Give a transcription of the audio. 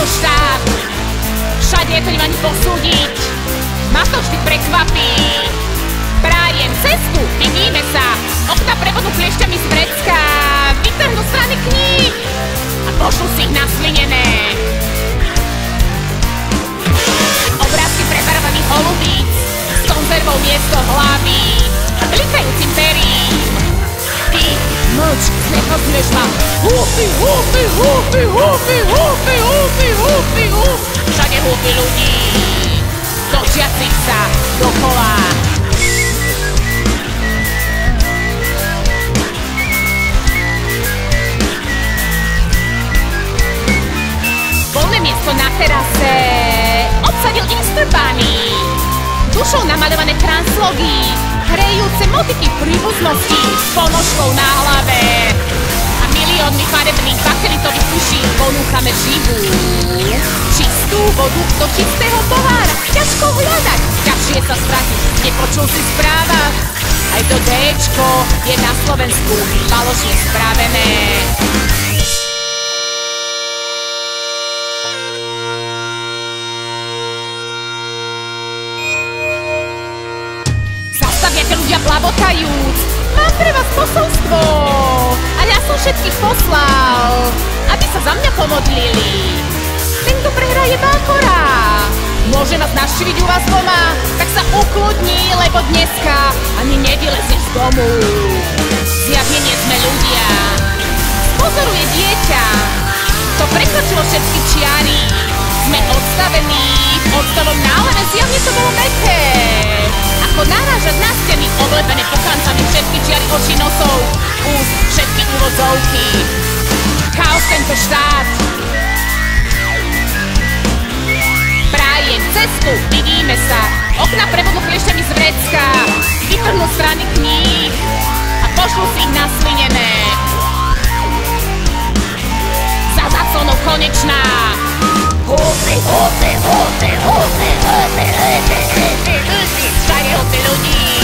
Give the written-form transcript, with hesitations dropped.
Štát, všade to nemá ani posúdiť, ma to vždy prekvapí. Prajem cestu, vidíme sa, okna prevodnú kliešťami z vrecka, vytrhnú strany kníh a pošlú si ich naslinené. Obrázky prebarovaných holubíc s konzervou miesto hlavy a blikajúcim perím. Ty mlč, nepozrieš ma. Húfy, húfy, húfy, húfy, húfy, húfy, húfy, húfy. Všade húfy ľudí, točiacich sa dokola. Voľné miesto na terase obsadil Easter Bunny. Dušou namaľované translogy, hrejúce motiky príbuznosti s ponožkou na hlave a miliónmi farebných bakelitových uší ponúchame živú, čistú vodu do čistého pohára. Ťažko hľadať, ťažšie sa stratiť, nepočul si správach. Aj to Dčko je na Slovensku falošne spravené. Zastaviate ľudia plavotajúc, mám pre vás posolstvo. A ja som všetkých poslal, aby sa za mňa pomodlili. Ten, kto prehra, je bákora. Môže nás navštíviť u vás doma, tak sa ukludni, lebo dneska ani nevylezieš z domu. Zjavne nie sme ľudia. Pozoruje dieťa, to prekročilo všetky čiary. Sme odstavení v octovom náleve, zjavne to bolo mäkké. Ako narážať na steny oblepené pokancami, všetky čiary očí, nosov, úst, všetky úvodzovky. Chaos tento štát. Prajem cestu, vidíme sa, okna prevodnú kliešťami z vrecka, vytrhnú strany kníh a pošlú si ich naslinené. Za záclonou konečná. Húfy, húfy, húfy, húfy, húfy, húfy, húfy, húfy, všade húfy ľudí.